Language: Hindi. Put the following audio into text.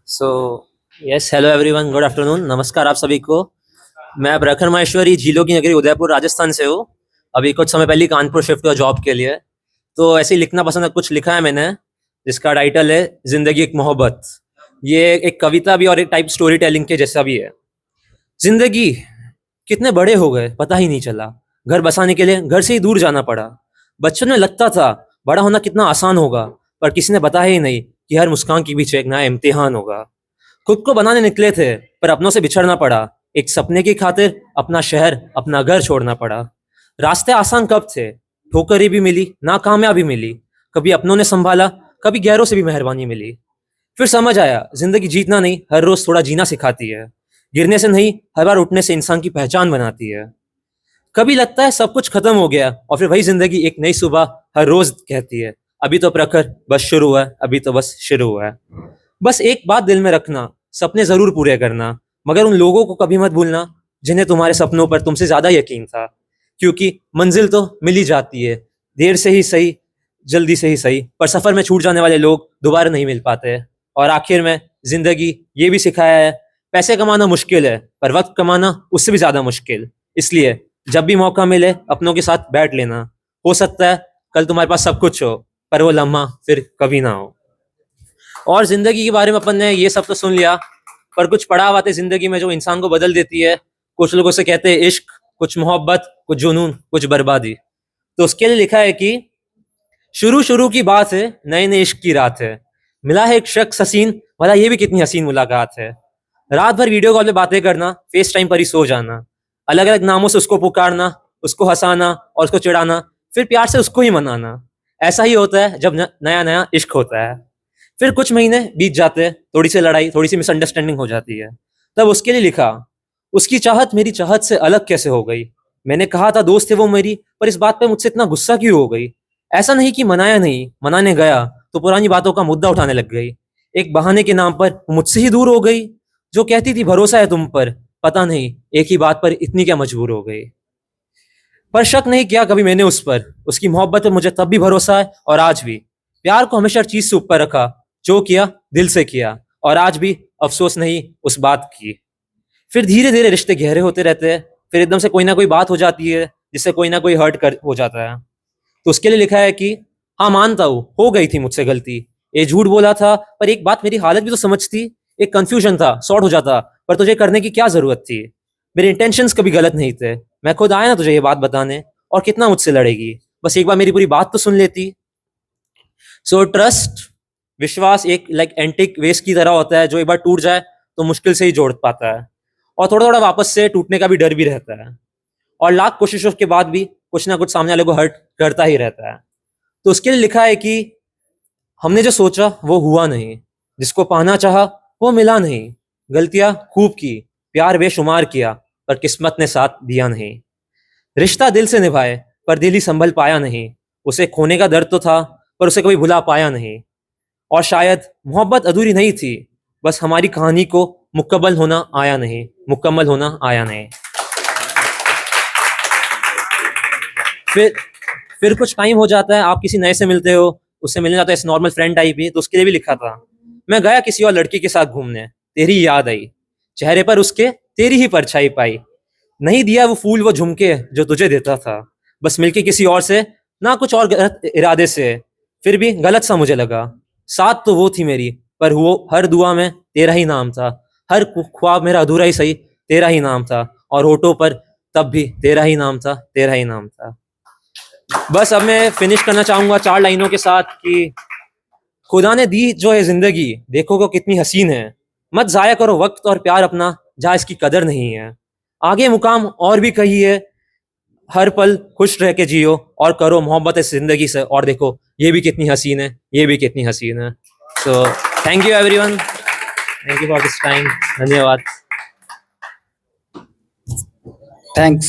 So yes, hello everyone, good afternoon, नमस्कार आप सभी को। मैं प्रखर माहेश्वरी, झीलों की नगरी उदयपुर राजस्थान से हूँ। अभी कुछ समय पहले कानपुर शिफ्ट हुआ जॉब के लिए। तो ऐसे ही लिखना पसंद है, कुछ लिखा है मैंने जिसका टाइटल है जिंदगी एक मोहब्बत। ये एक कविता भी और एक टाइप स्टोरी टेलिंग के जैसा भी है। जिंदगी कितने बड़े हो गए पता ही नहीं चला, घर बसाने के लिए घर से ही दूर जाना पड़ा। बचपन में लगता था बड़ा होना कितना आसान होगा, पर किसी ने बताया ही नहीं कि हर मुस्कान के पीछे एक नया इम्तिहान होगा। खुद को बनाने निकले थे पर अपनों से बिछड़ना पड़ा। एक सपने की खातिर अपना शहर अपना घर छोड़ना पड़ा। रास्ते आसान कब थे, ठोकरें भी मिली, नाकामयाबी मिली। कभी अपनों ने संभाला, कभी गैरों से भी मेहरबानी मिली। फिर समझ आया जिंदगी जीतना नहीं, हर रोज थोड़ा जीना सिखाती है। गिरने से नहीं, हर बार उठने से इंसान की पहचान बनाती है। कभी लगता है सब कुछ खत्म हो गया, और फिर वही जिंदगी एक नई सुबह हर रोज कहती है, अभी तो प्रखर बस शुरू हुआ है, अभी तो बस शुरू हुआ है। बस एक बात दिल में रखना, सपने जरूर पूरे करना, मगर उन लोगों को कभी मत भूलना जिन्हें तुम्हारे सपनों पर तुमसे ज्यादा यकीन था। क्योंकि मंजिल तो मिल ही जाती है, देर से ही सही, जल्दी से ही सही, पर सफर में छूट जाने वाले लोग दोबारा नहीं मिल पाते। और आखिर में जिंदगी ये भी सिखाया है, पैसे कमाना मुश्किल है पर वक्त कमाना उससे भी ज्यादा मुश्किल। इसलिए जब भी मौका मिले अपनों के साथ बैठ लेना। हो सकता है कल तुम्हारे पास सब कुछ हो, पर वो लम्हा फिर कभी ना हो। और जिंदगी के बारे में अपन ने ये सब तो सुन लिया, पर कुछ पड़ाव आते जिंदगी में जो इंसान को बदल देती है। कुछ लोगों से कहते हैं इश्क, कुछ मोहब्बत, कुछ जुनून, कुछ बर्बादी। तो उसके लिए लिखा है कि शुरू शुरू की बात है, नए नए इश्क की रात है। मिला है एक शख्स हसीन, भला ये भी कितनी हसीन मुलाकात है। रात भर वीडियो कॉल पे बातें करना, फेस टाइम पर ही सो जाना। अलग अलग नामों से उसको पुकारना, उसको हंसाना और उसको चिढ़ाना, फिर प्यार से उसको ही मनाना। ऐसा ही होता है जब नया नया इश्क होता है। फिर कुछ महीने बीत जाते हैं, थोड़ी सी लड़ाई, थोड़ी सी मिसअंडरस्टैंडिंग हो जाती है। तब उसके लिए लिखा, उसकी चाहत मेरी चाहत से अलग कैसे हो गई। मैंने कहा था दोस्त है वो मेरी, पर इस बात पे मुझसे इतना गुस्सा क्यों हो गई। ऐसा नहीं कि मनाया नहीं, मनाने गया तो पुरानी बातों का मुद्दा उठाने लग गई। एक बहाने के नाम पर वो मुझसे ही दूर हो गई। जो कहती थी भरोसा है तुम पर, पता नहीं एक ही बात पर इतनी क्या मजबूर हो गई। पर शक नहीं किया कभी मैंने उस पर, उसकी मोहब्बत पर मुझे तब भी भरोसा है और आज भी। प्यार को हमेशा चीज से ऊपर रखा, जो किया दिल से किया, और आज भी अफसोस नहीं उस बात की। फिर धीरे धीरे रिश्ते गहरे होते रहते हैं, फिर एकदम से कोई ना कोई बात हो जाती है जिससे कोई ना कोई हर्ट कर हो जाता है। तो उसके लिए लिखा है कि हाँ मानता हूँ हो गई थी मुझसे गलती, ये झूठ बोला था, पर एक बात मेरी हालत भी तो समझती। एक कंफ्यूजन था, सॉर्ट हो जाता, पर तुझे करने की क्या जरूरत थी। मेरे इंटेंशंस कभी गलत नहीं थे, मैं खुद आया ना तुझे ये बात बताने, और कितना मुझसे लड़ेगी, बस एक बार मेरी पूरी बात तो सुन लेती। सो ट्रस्ट, विश्वास एक लाइक एंटिक वेस्ट की तरह होता है, जो एक बार टूट जाए तो मुश्किल से ही जोड़ पाता है, और थोड़ा थोड़ा वापस से टूटने का भी डर भी रहता है। और लाख कोशिशों के बाद भी कुछ ना कुछ सामने वाले को हर्ट करता ही रहता है। तो उसके लिए लिखा है कि हमने जो सोचा वो हुआ नहीं, जिसको पाना चाहा वो मिला नहीं। गलतियां खूब की, प्यार बेशुमार किया, पर किस्मत ने साथ दिया नहीं। रिश्ता दिल से निभाए पर दिल ही संभल पाया नहीं। उसे खोने का दर्द तो था, पर उसे कभी भुला पाया नहीं। और शायद मोहब्बत अधूरी नहीं थी, बस हमारी कहानी को मुकम्मल होना आया नहीं, मुकम्मल होना आया नहीं। फिर फिर कुछ टाइम हो जाता है, आप किसी नए से मिलते हो, उससे मिलने जाता है नॉर्मल फ्रेंड टाइप ही। तो उसके लिए भी लिखा था, मैं गया किसी और लड़की के साथ घूमने, तेरी याद आई, चेहरे पर उसके तेरी ही परछाई पाई। नहीं दिया वो फूल वो झुमके जो तुझे देता था, बस मिलके किसी और से, ना कुछ और गलत इरादे से। फिर भी गलत सा मुझे लगा, साथ तो वो थी मेरी, पर वो हर दुआ में तेरा ही नाम था। हर ख्वाब मेरा अधूरा ही सही, तेरा ही नाम था। और होठों पर तब भी तेरा ही नाम था, तेरा ही नाम था। बस अब मैं फिनिश करना चाहूंगा 4 लाइनों के साथ कि खुदा ने दी जो है जिंदगी, देखो को कितनी हसीन है। मत जाया करो वक्त और प्यार अपना, जहाँ इसकी कदर नहीं है। आगे मुकाम और भी कही है, हर पल खुश रह के जियो, और करो मोहब्बत इस जिंदगी से, और देखो ये भी कितनी हसीन है, ये भी कितनी हसीन है। So thank you everyone, thank you for this time, धन्यवाद। थैंक्स।